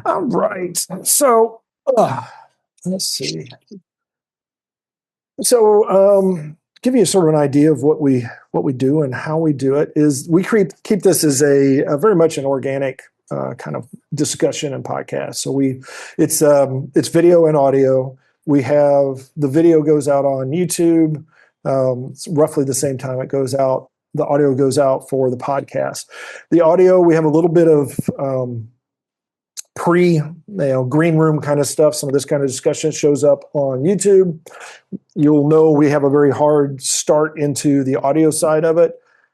All right. So, let's see. So, give you sort of an idea of what we do and how we do it. Is we keep this as a very much an organic kind of discussion and podcast. So it's video and audio. We have the video goes out on YouTube. It's roughly the same time it goes out. The audio goes out for the podcast. The audio, we have a little bit of green room kind of stuff. Some of this kind of discussion shows up on YouTube. You'll know we have a very hard start into the audio side of it.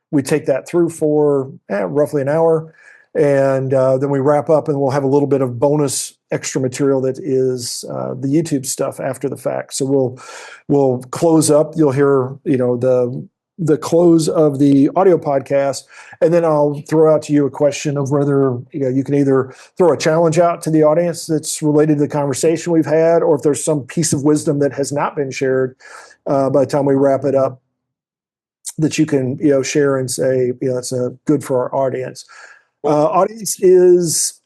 We take that through for roughly an hour, and then we wrap up, and we'll have a little bit of bonus extra material that is the YouTube stuff after the fact. So we'll close up. You'll hear the close of the audio podcast, and then I'll throw out to you a question of whether you can either throw a challenge out to the audience that's related to the conversation we've had, or if there's some piece of wisdom that has not been shared by the time we wrap it up that you can share and say that's good for our audience. Audience is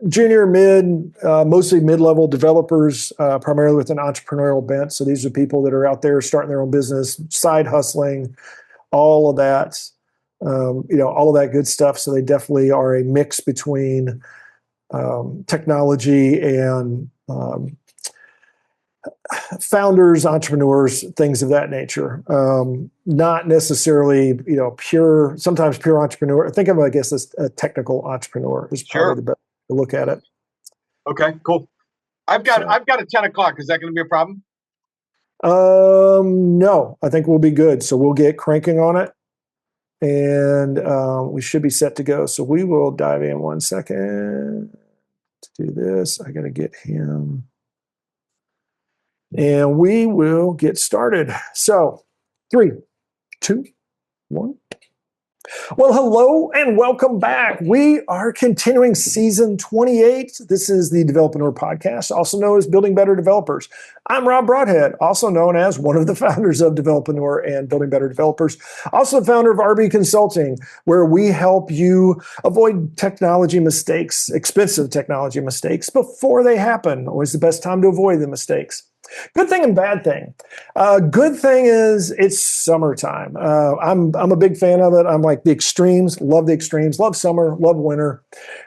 junior, mid, mostly mid-level developers, primarily with an entrepreneurial bent. So these are people that are out there starting their own business, side hustling, all of that, all of that good stuff. So they definitely are a mix between technology and founders, entrepreneurs, things of that nature. Not necessarily, sometimes pure entrepreneur. Think of, I guess, as a technical entrepreneur is probably the best to look at it. Okay, cool. I've got a 10 o'clock. Is that going to be a problem? No, I think we'll be good. So we'll get cranking on it, and we should be set to go. So we will dive in 1 second to do this. I got to get him, and we will get started. So 3, 2, 1. Well, hello and welcome back. We are continuing season 28. This is the Developaneur podcast, also known as Building Better Developers. I'm Rob Broadhead, also known as one of the founders of Developaneur and Building Better Developers, also the founder of RB Consulting, where we help you avoid technology mistakes, expensive technology mistakes, before they happen. Always the best time to avoid the mistakes. Good thing and bad thing. Good thing is it's summertime. I'm a big fan of it. I'm like the extremes, love summer, love winter.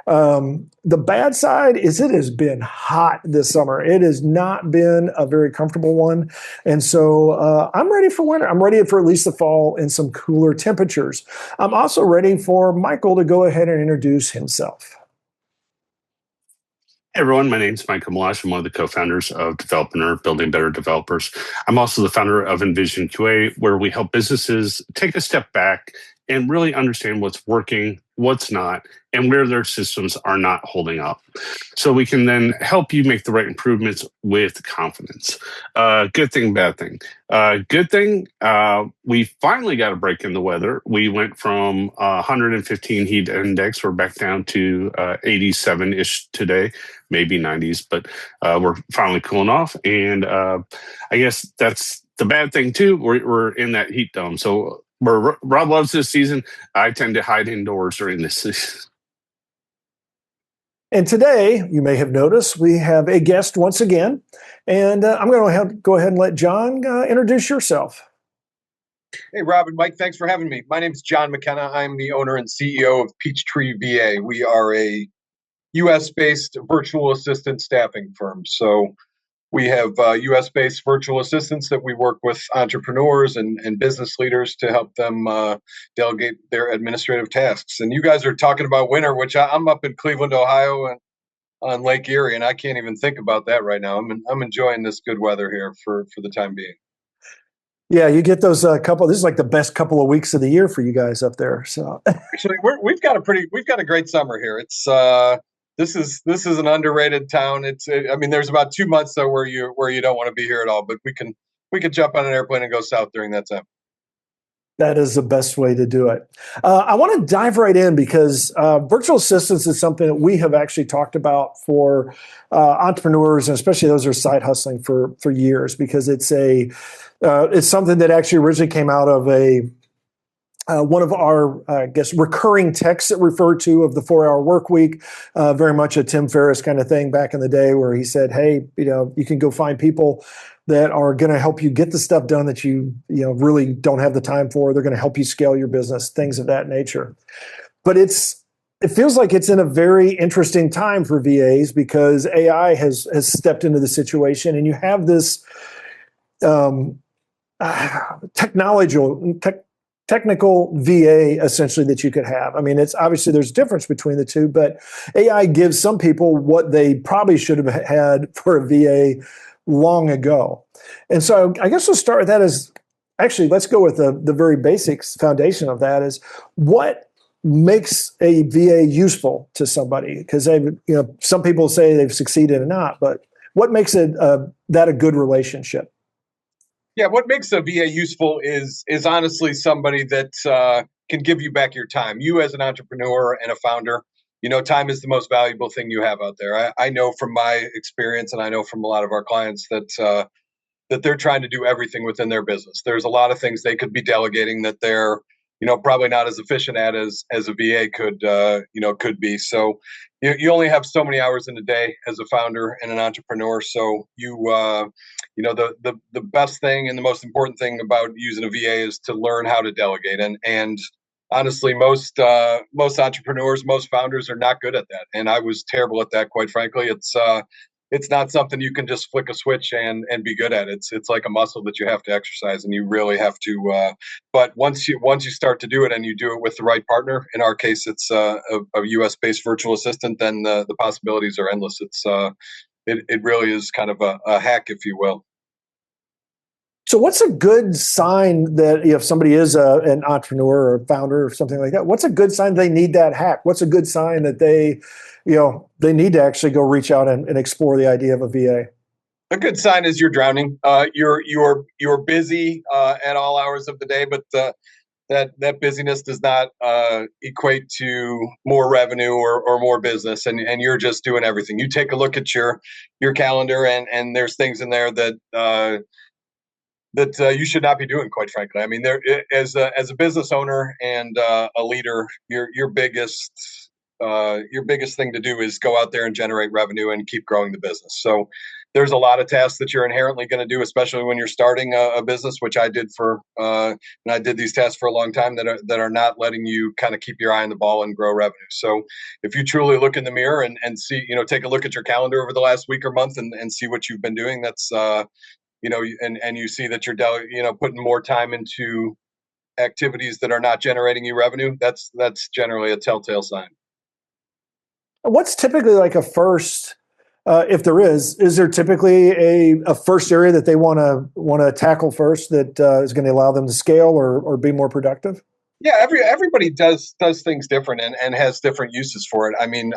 The bad side is it has been hot this summer. It has not been a very comfortable one. And so I'm ready for winter. I'm ready for at least the fall and some cooler temperatures. I'm also ready for Michael to go ahead and introduce himself. Hey everyone, my name is Michael Meloche. I'm one of the co-founders of Developaneur, Building Better Developers. I'm also the founder of Envision QA, where we help businesses take a step back and really understand what's working, what's not, and where their systems are not holding up. So we can then help you make the right improvements with confidence. Good thing, bad thing. Good thing, we finally got a break in the weather. We went from 115 heat index. We're back down to 87-ish today, maybe 90s, but we're finally cooling off. And I guess that's the bad thing too. We're in that heat dome. So where Rob loves this season, I tend to hide indoors during this season. And today, you may have noticed, we have a guest once again. And I'm going to go ahead and let John introduce yourself. Hey, Rob and Mike, thanks for having me. My name is John McKenna. I'm the owner and CEO of Peachtree VA. We are a U.S.-based virtual assistant staffing firm. So we have U.S.-based virtual assistants that we work with entrepreneurs and business leaders to help them delegate their administrative tasks. And you guys are talking about winter, which I'm up in Cleveland, Ohio, and on Lake Erie, and I can't even think about that right now. I'm enjoying this good weather here for the time being. Yeah, you get those this is like the best couple of weeks of the year for you guys up there. So actually, we've got a great summer here. It's This is an underrated town. There's about 2 months though where you don't want to be here at all, but we can jump on an airplane and go south during that time. That is the best way to do it. I want to dive right in because virtual assistants is something that we have actually talked about for entrepreneurs, and especially those who are side hustling for years, because it's something that actually originally came out of a one of our, I guess, recurring texts that refer to of the 4-hour work week, very much a Tim Ferriss kind of thing back in the day, where he said, "Hey, you can go find people that are going to help you get the stuff done that you really don't have the time for. They're going to help you scale your business, things of that nature." But it feels like it's in a very interesting time for VAs because AI has stepped into the situation, and you have this technical VA essentially that you could have. I mean, it's obviously there's a difference between the two, but AI gives some people what they probably should have had for a VA long ago. And so I guess we'll start with that let's go with the very basics foundation of that is what makes a VA useful to somebody? Because some people say they've succeeded or not, but what makes that a good relationship? Yeah, what makes a VA useful is honestly somebody that can give you back your time. You as an entrepreneur and a founder, time is the most valuable thing you have out there. I know from my experience, and I know from a lot of our clients that they're trying to do everything within their business. There's a lot of things they could be delegating that they're probably not as efficient at as a VA could be. So you only have so many hours in a day as a founder and an entrepreneur. So the best thing and the most important thing about using a VA is to learn how to delegate. And honestly, most entrepreneurs, most founders are not good at that. And I was terrible at that, quite frankly. It's not something you can just flick a switch and be good at. It's like a muscle that you have to exercise, and you really have to. But once you start to do it, and you do it with the right partner, in our case, it's a U.S. based virtual assistant, then the possibilities are endless. It really is kind of a hack, if you will. So what's a good sign that if somebody is an entrepreneur or a founder or something like that, what's a good sign they need that hack? What's a good sign that they need to actually go reach out and explore the idea of a VA? A good sign is you're drowning. You're busy at all hours of the day, but that busyness does not equate to more revenue or more business, and you're just doing everything. You take a look at your calendar, and there's things in there that you should not be doing, quite frankly. I mean, as a business owner and a leader, your biggest thing to do is go out there and generate revenue and keep growing the business. So there's a lot of tasks that you're inherently going to do, especially when you're starting a business, which I did and I did these tasks for a long time that are not letting you kind of keep your eye on the ball and grow revenue. So if you truly look in the mirror and see, take a look at your calendar over the last week or month and see what you've been doing, that's and you see that you're putting more time into activities that are not generating you revenue, that's generally a telltale sign. What's typically like a first, if there is there typically a first area that they want to tackle first that is going to allow them to scale or be more productive? Yeah, everybody does things different and has different uses for it. I mean,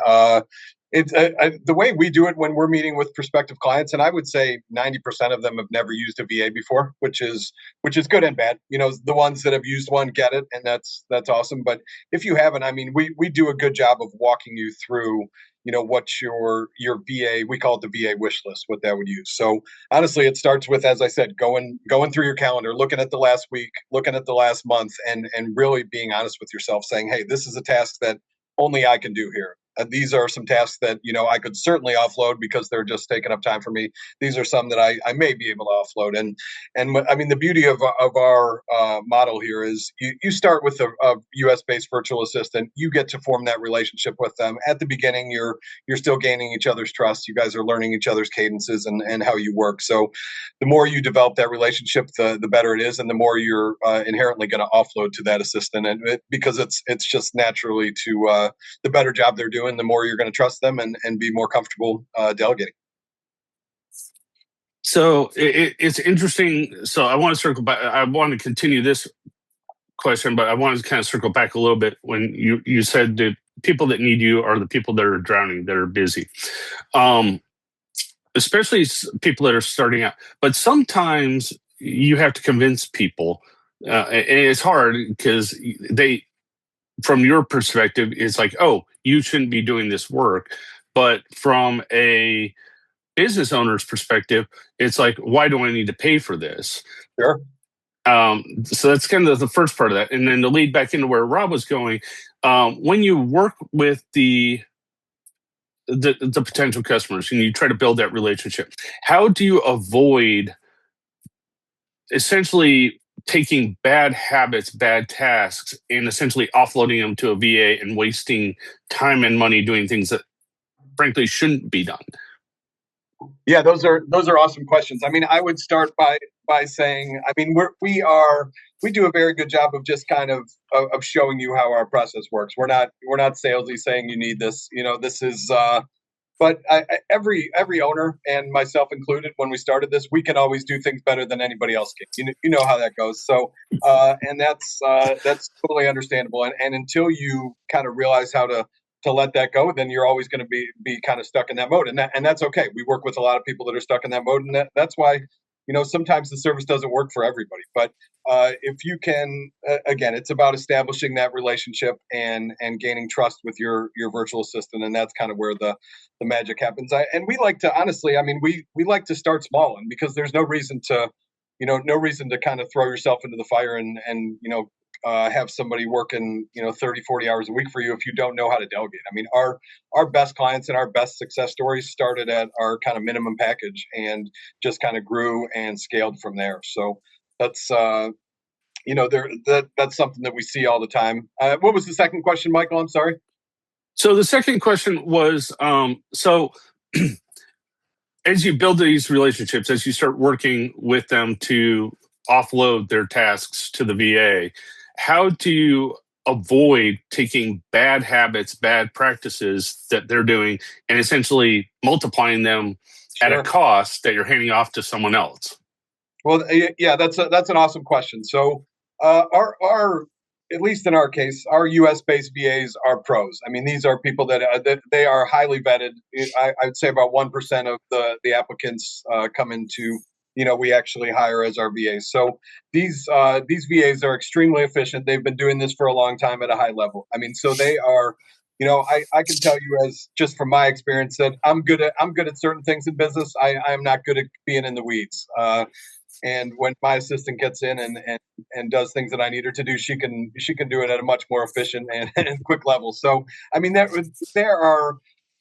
it's the way we do it when we're meeting with prospective clients, and I would say 90% of them have never used a VA before, which is good and bad. The ones that have used one get it, and that's awesome. But if you haven't, I mean, we do a good job of walking you through, what your VA, we call it the VA wish list, what that would use. So honestly, it starts with, as I said, going through your calendar, looking at the last week, looking at the last month, and really being honest with yourself, saying, hey, this is a task that only I can do here. These are some tasks that I could certainly offload because they're just taking up time for me. These are some that I may be able to offload. And I mean, the beauty of our model here is you start with a U.S. based virtual assistant. You get to form that relationship with them. At the beginning, you're still gaining each other's trust. You guys are learning each other's cadences and how you work. So the more you develop that relationship, the better it is, and the more you're inherently going to offload to that assistant, because it's just naturally to the better job they're doing, the more you're going to trust them and be more comfortable delegating. So it's interesting. So I want to circle back. I want to continue this question, but I want to kind of circle back a little bit when you said the people that need you are the people that are drowning, that are busy, especially people that are starting out. But sometimes you have to convince people, and it's hard because from your perspective, it's like, oh, you shouldn't be doing this work. But from a business owner's perspective, it's like, why do I need to pay for this? Sure. So that's kind of the first part of that. And then to lead back into where Rob was going, when you work with the potential customers and you try to build that relationship, how do you avoid essentially taking bad habits, bad tasks, and essentially offloading them to a VA and wasting time and money doing things that frankly shouldn't be done? Yeah, those are awesome questions. I mean, I would start by saying, I mean, we do a very good job of just kind of showing you how our process works. We're not salesy saying you need this. You know, this is but every owner and myself included, when we started this, we can always do things better than anybody else can. You know how that goes. So, and that's totally understandable. And until you kind of realize how to let that go, then you're always going to be kind of stuck in that mode, and that's okay. We work with a lot of people that are stuck in that mode, and that's why sometimes the service doesn't work for everybody. But if you can, again, it's about establishing that relationship and gaining trust with your virtual assistant, and that's kind of where the magic happens. And we like to, honestly, I mean, we like to start small, and because there's no reason to kind of throw yourself into the fire and have somebody working 30, 40 hours a week for you if you don't know how to delegate. I mean, our best clients and our best success stories started at our kind of minimum package and just kind of grew and scaled from there. So that's that's something that we see all the time. What was the second question, Michael? I'm sorry. So the second question was, so as you build these relationships, as you start working with them to offload their tasks to the VA, how do you avoid taking bad habits, bad practices that they're doing and essentially multiplying them at a cost that you're handing off to someone else? Well, yeah, that's an awesome question. So our at least in our case, our U.S. based VAs are pros. I mean, these are people that they are highly vetted. I'd say about 1% of the applicants come into we actually hire as our VAs. So these VAs are extremely efficient. They've been doing this for a long time at a high level. I mean, so they are. I can tell you, as just from my experience, that I'm good at certain things in business. I'm not good at being in the weeds. And when my assistant gets in and does things that I need her to do, she can do it at a much more efficient and quick level. So I mean, there are,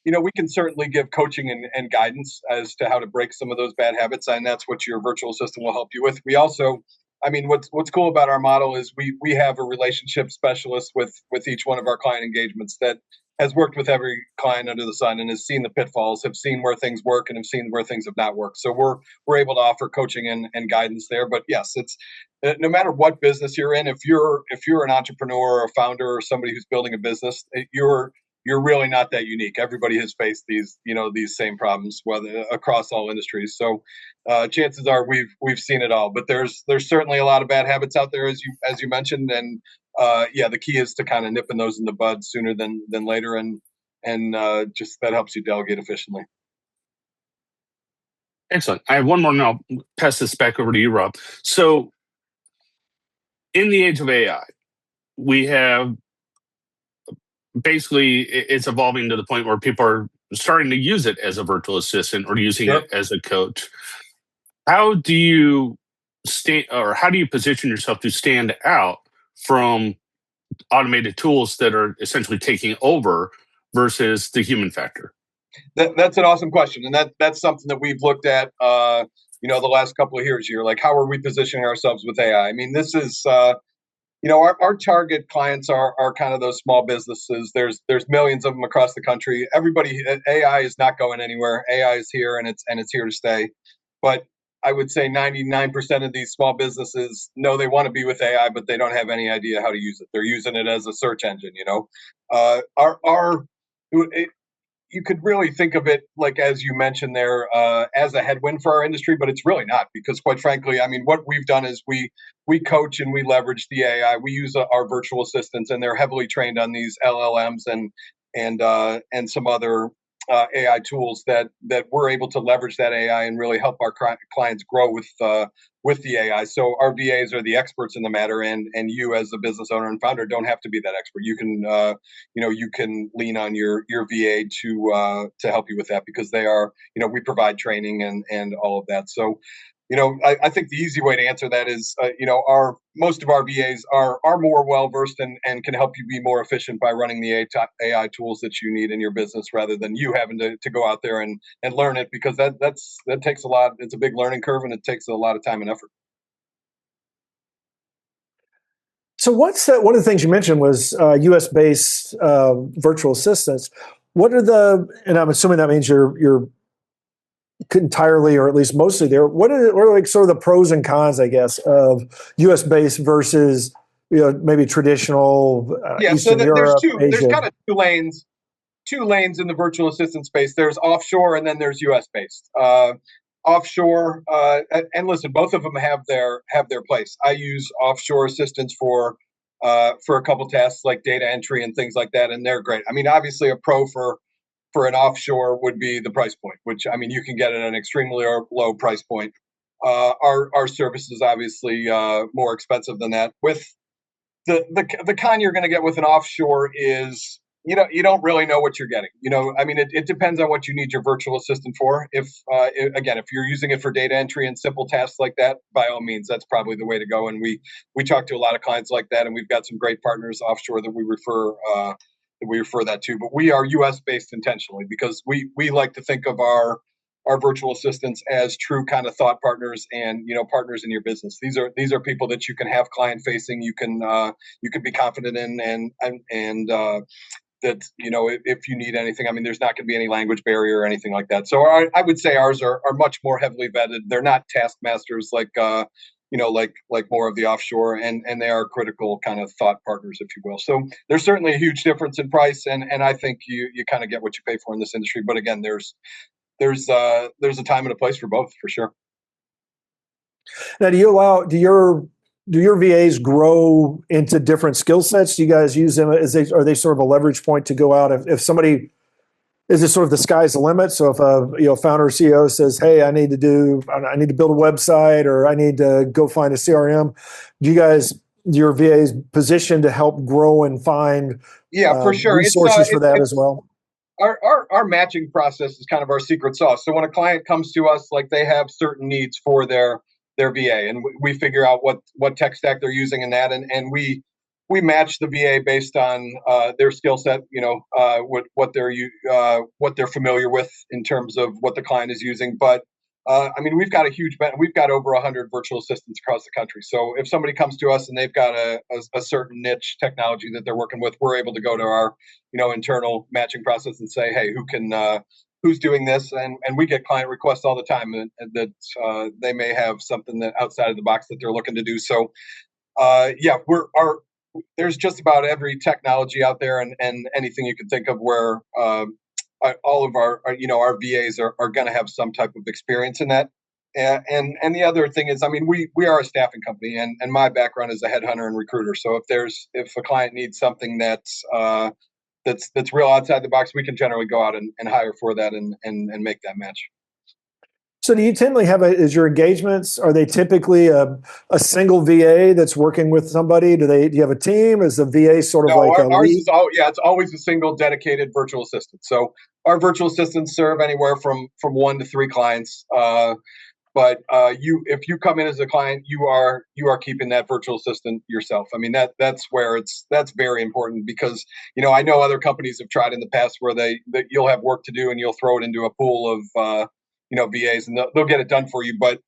we can certainly give coaching and guidance as to how to break some of those bad habits, and that's what your virtual assistant will help you with. We also, I mean, what's cool about our model is we have a relationship specialist with each one of our client engagements that has worked with every client under the sun and has seen the pitfalls, have seen where things work, and have seen where things have not worked. So we're able to offer coaching and guidance there. But yes, it's no matter what business you're in, if you're an entrepreneur or a founder or somebody who's building a business, you're really not that unique. Everybody has faced these same problems, whether across all industries. So chances are we've seen it all. But there's certainly a lot of bad habits out there, as you mentioned, and yeah, the key is to kind of nipping those in the bud sooner than later, and just that helps you delegate efficiently. Excellent. I have one more, and I'll pass this back over to you, Rob. So, in the age of AI, we have basically it's evolving to the point where people are starting to use it as a virtual assistant or using it as a coach. How do you how do you position yourself to stand out from automated tools that are essentially taking over versus the human factor? That's an awesome question, and that's something that we've looked at. The last couple of years here, like how are we positioning ourselves with AI? I mean, this is our target clients are kind of those small businesses. There's millions of them across the country. Everybody, AI is not going anywhere. AI is here, and it's here to stay. But I would say 99% of these small businesses know they want to be with AI, but they don't have any idea how to use it. They're using it as a search engine. You could really think of it, like as you mentioned there, as a headwind for our industry, but it's really not, because quite frankly, I mean, what we've done is we coach and we leverage the AI. We use our virtual assistants, and they're heavily trained on these LLMs and some other AI tools that we're able to leverage that AI and really help our clients grow with the AI. So our VAs are the experts in the matter, and you as a business owner and founder don't have to be that expert. You can you can lean on your VA to help you with that, because they are we provide training and all of that. So I think the easy way to answer that is, our most of our VAs are more well versed and can help you be more efficient by running the AI tools that you need in your business, rather than you having to go out there and learn it, because that takes a lot. It's a big learning curve, and it takes a lot of time and effort. So one of the things you mentioned was U.S. based virtual assistants. What are and I'm assuming that means you're entirely, or at least mostly there. What are like sort of the pros and cons, I guess, of U.S. based versus maybe traditional Eastern Europe, there's Asia? kind of two lanes in the virtual assistant space. There's offshore, and then there's U.S. based. Offshore, and listen, both of them have their place. I use offshore assistants for a couple tasks like data entry and things like that, and they're great. I mean, obviously, a pro for an offshore would be the price point, which, I mean, you can get at an extremely low price point. Our service is obviously more expensive than that. With the con you're going to get with an offshore is, you don't really know what you're getting. I mean, it depends on what you need your virtual assistant for. If you're using it for data entry and simple tasks like that, by all means, that's probably the way to go. And we talk to a lot of clients like that, and we've got some great partners offshore that we refer that to. But we are U.S. based intentionally, because we like to think of our virtual assistants as true kind of thought partners, and partners in your business. These are people that you can have client facing. You can be confident in, and that if you need anything, I mean, there's not going to be any language barrier or anything like that. So I would say ours are much more heavily vetted. They're not taskmasters like more of the offshore, and they are critical kind of thought partners, if you will. So there's certainly a huge difference in price, and I think you kind of get what you pay for in this industry. But again, there's a time and a place for both, for sure. Now, do your VAs grow into different skill sets? Do you guys use them are they sort of a leverage point to go out if somebody, is it sort of the sky's the limit? So if a founder or CEO says, "Hey, I need to build a website, or I need to go find a CRM," do your VAs positioned to help grow and find for sure resources for that as well? Our matching process is kind of our secret sauce. So when a client comes to us, like, they have certain needs for their VA, and we figure out what tech stack they're using in that, and we match the VA based on their skill set, what they're familiar with in terms of what the client is using. But I mean, we've got over 100 virtual assistants across the country. So if somebody comes to us and they've got a certain niche technology that they're working with, we're able to go to our internal matching process and say, "Hey, who's doing this?" And we get client requests all the time, and that they may have something that outside of the box that they're looking to do. So there's just about every technology out there, and anything you can think of where all of our VAs are going to have some type of experience in that. And the other thing is, I mean, we are a staffing company, and my background is a headhunter and recruiter. So if a client needs something that's real outside the box, we can generally go out and hire for that and make that match. So do you typically is your engagements, are they typically a single VA that's working with somebody? Do you have a team? Is the VA sort of like a lead? It's always a single dedicated virtual assistant. So our virtual assistants serve anywhere from 1 to 3 clients. But if you come in as a client, you are keeping that virtual assistant yourself. I mean, that's very important, because I know other companies have tried in the past where that you'll have work to do and you'll throw it into a pool of VAs, and they'll get it done for you. But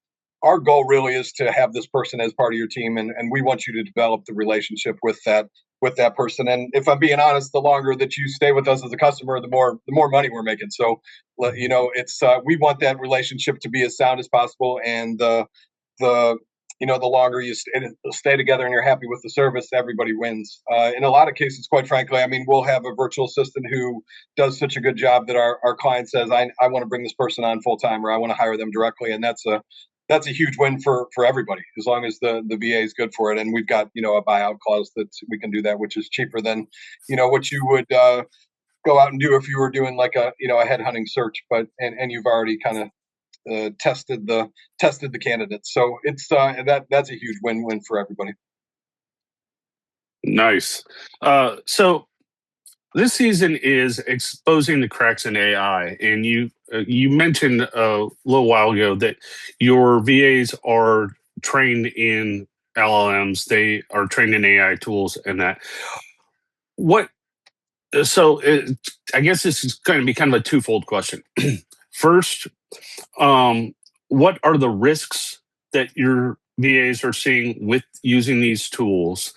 our goal really is to have this person as part of your team, and we want you to develop the relationship with that person. And if I'm being honest, the longer that you stay with us as a customer, the more money we're making. So it's we want that relationship to be as sound as possible, and the longer you stay together and you're happy with the service, everybody wins. In a lot of cases, quite frankly, I mean, we'll have a virtual assistant who does such a good job that our client says, I want to bring this person on full time, or I want to hire them directly. And that's a huge win for everybody, as long as the VA is good for it. And we've got, a buyout clause that we can do that, which is cheaper than, what you would go out and do if you were doing like a headhunting search, and you've already kind of tested the candidates. So it's that's a huge win-win for everybody. Nice. So This season is exposing the cracks in AI, and you mentioned a little while ago that your VAs are trained in LLMs, they are trained in AI tools, and that. What? So I guess this is going to be kind of a twofold question. First, what are the risks that your VAs are seeing with using these tools?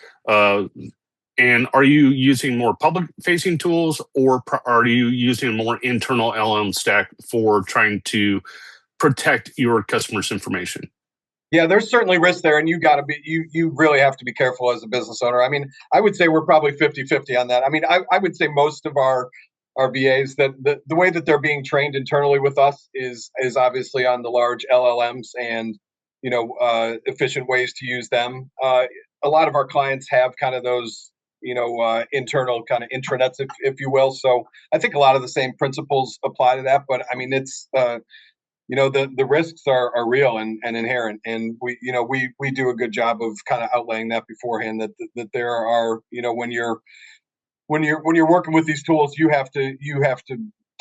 And are you using more public-facing tools, or are you using a more internal LM stack for trying to protect your customers' information? Yeah, there's certainly risk there, and you really have to be careful as a business owner. I mean, I would say we're probably 50-50 on that. I mean, I would say most of our VAs, that the way that they're being trained internally with us is obviously on the large LLMs and efficient ways to use them. A lot of our clients have kind of those internal kind of intranets, if you will. So I think a lot of the same principles apply to that. But I mean, it's the risks are real and inherent, and we do a good job of kind of outlaying that beforehand, that there are, when you're working with these tools, you have to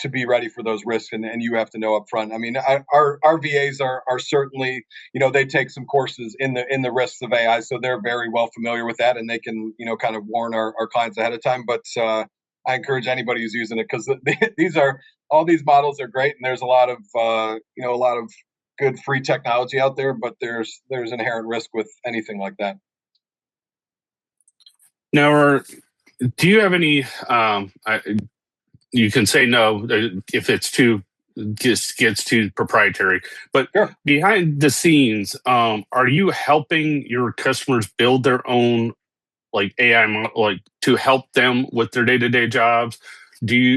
be ready for those risks, and you have to know up front. I mean, our VAs are certainly, they take some courses in the risks of AI, so they're very well familiar with that, and they can kind of warn our clients ahead of time. But I encourage anybody who's using it, because all these models are great, and there's a lot of good free technology out there, but there's inherent risk with anything like that. Now, do you have any? You can say no if it's too just gets too proprietary. But Sure. behind the scenes, are you helping your customers build their own like AI, like to help them with their day-to-day jobs?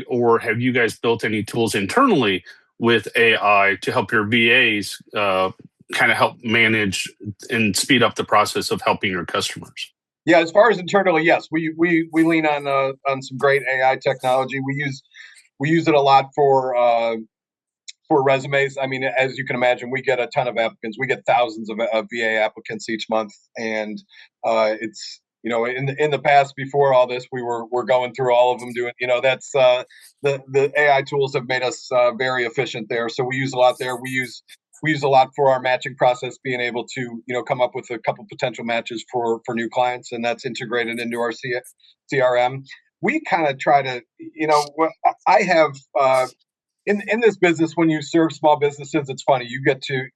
Or have you guys built any tools internally with AI to help your VAs kind of help manage and speed up the process of helping your customers? Yeah, as far as internally, yes, we lean on some great AI technology. We use it a lot for resumes. I mean, as you can imagine, we get a ton of applicants. We get thousands of VA applicants each month, and it's in the past, before all this, we're going through all of them, doing that's the AI tools have made us very efficient there. So we use a lot there. We use a lot for our matching process, being able to come up with a couple potential matches for new clients, and that's integrated into our CRM. We kind of try to, I have in this business, when you serve small businesses, it's funny, you get to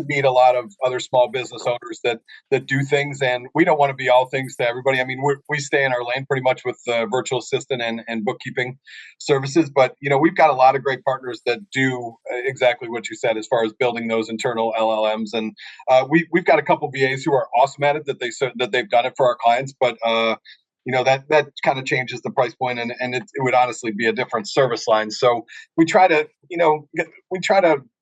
meet a lot of other small business owners that do things, and we don't want to be all things to everybody. I mean, we stay in our lane pretty much with virtual assistant and bookkeeping services, but we've got a lot of great partners that do exactly what you said as far as building those internal LLMs, and we've got a couple VAs who are awesome at it, that they've done it for our clients, but that kind of changes the price point, and it would honestly be a different service line. So we try to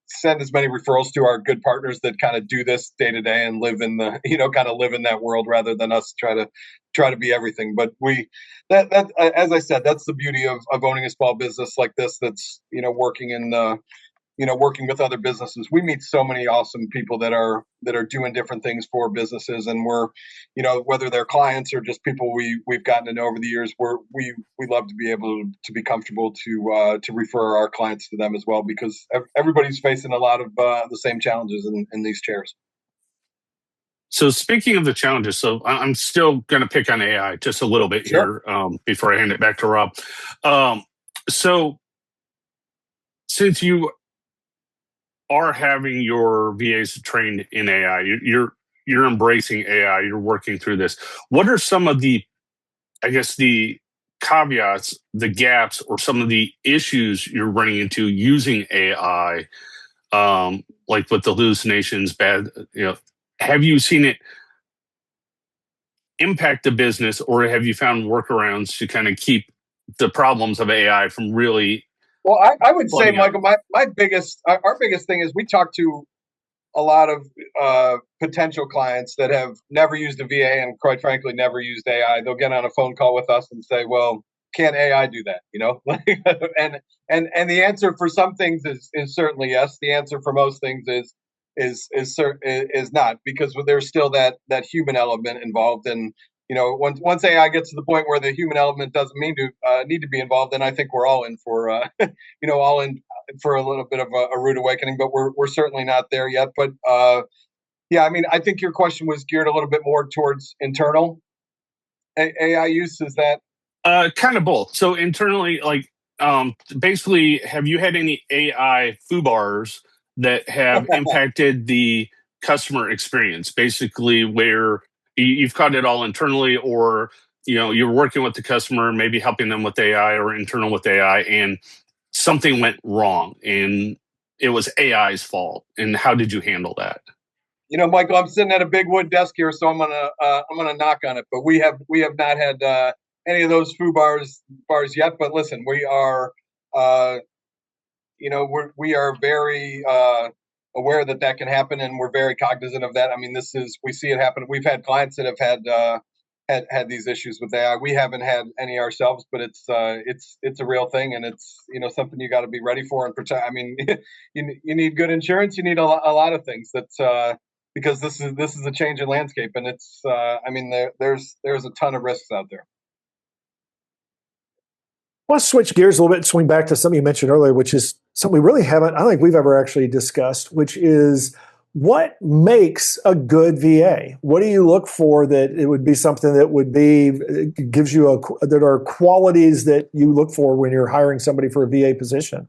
send as many referrals to our good partners that kind of do this day to day and live in the kind of live in that world, rather than us try to be everything. But that as I said, that's the beauty of owning a small business like this, that's working in the working with other businesses. We meet so many awesome people that are doing different things for businesses, and we're, whether they're clients or just people we've gotten to know over the years, we love to be able to be comfortable to refer our clients to them as well, because everybody's facing a lot of the same challenges in these chairs. So speaking of the challenges, so I'm still going to pick on AI just a little bit Sure. here before I hand it back to Rob. So since you are having your VAs trained in AI, you're embracing AI, you're working through this. What are some of the, I guess, the caveats, the gaps, or some of the issues you're running into using AI, like with the hallucinations, have you seen it impact the business, or have you found workarounds to kind of keep the problems of AI from really? Well, I would say, Michael, our biggest thing is, we talk to a lot of potential clients that have never used a VA, and quite frankly never used AI. They'll get on a phone call with us and say, "Well, can AI do that?" And the answer for some things is certainly yes. The answer for most things is not, because there's still that human element involved, and once AI gets to the point where the human element doesn't need to be involved, then I think we're all in for all in for a little bit of a rude awakening. But we're certainly not there yet. But yeah, I mean, I think your question was geared a little bit more towards internal AI use. Is that kind of both? So internally, like basically, have you had any AI FUBARs that have impacted the customer experience? Basically, where you've caught it all internally, or you're working with the customer, maybe helping them with AI or internal with AI, and something went wrong, and it was AI's fault. And how did you handle that? Michael, I'm sitting at a big wood desk here, so I'm gonna knock on it. But we have not had any of those bars yet. But listen, we are we are very aware that can happen, and we're very cognizant of that. I mean, we see it happen. We've had clients that have had these issues with AI. We haven't had any ourselves, but it's a real thing, and it's something you got to be ready for and protect. I mean, you need good insurance. You need a lot of things because this is a change in landscape, and it's I mean there's a ton of risks out there. Let's switch gears a little bit and swing back to something you mentioned earlier, which is something we really haven't, I don't think we've ever actually discussed, which is what makes a good VA? What do you look for that it would be something that gives you that are qualities that you look for when you're hiring somebody for a VA position?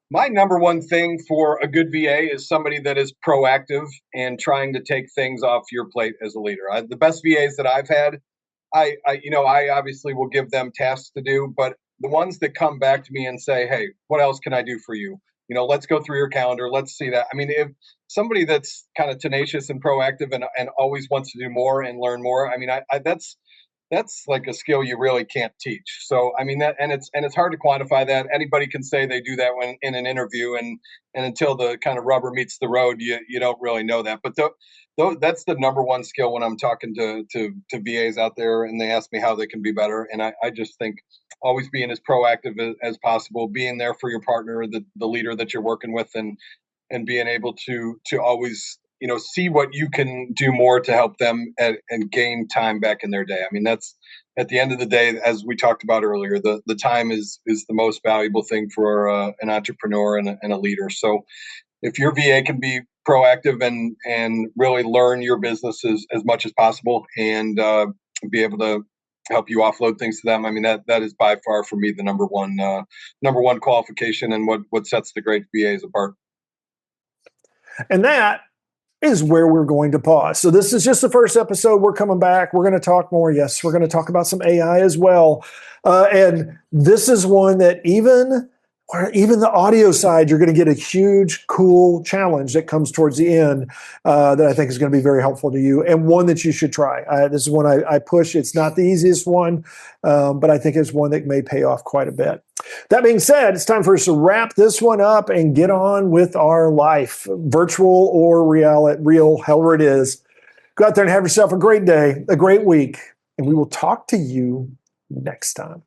My number one thing for a good VA is somebody that is proactive and trying to take things off your plate as a leader. The best VAs that I've had, I obviously will give them tasks to do, but the ones that come back to me and say, "Hey, what else can I do for you? Let's go through your calendar. Let's see that." I mean, if somebody that's kind of tenacious and proactive and always wants to do more and learn more, I mean, that's like a skill you really can't teach. So I mean it's hard to quantify that. Anybody can say they do that when in an interview, and until the kind of rubber meets the road, you don't really know that. But that's the number one skill when I'm talking to VAs out there, and they ask me how they can be better. And I just think always being as proactive as possible, being there for your partner, the leader that you're working with, and being able to always see what you can do more to help them and gain time back in their day. I mean, that's at the end of the day, as we talked about earlier, the time is the most valuable thing for an entrepreneur and a leader. So if your VA can be proactive and really learn your business as much as possible, and be able to help you offload things to them, I mean, that is by far for me the number one qualification, and what sets the great VAs apart. And that is where we're going to pause. So this is just the first episode. We're coming back. We're going to talk more. Yes, we're going to talk about some AI as well. And this is one that even the audio side, you're going to get a huge, cool challenge that comes towards the end that I think is going to be very helpful to you, and one that you should try. This is one I push. It's not the easiest one, but I think it's one that may pay off quite a bit. That being said, it's time for us to wrap this one up and get on with our life, virtual or real, however it is. Go out there and have yourself a great day, a great week, and we will talk to you next time.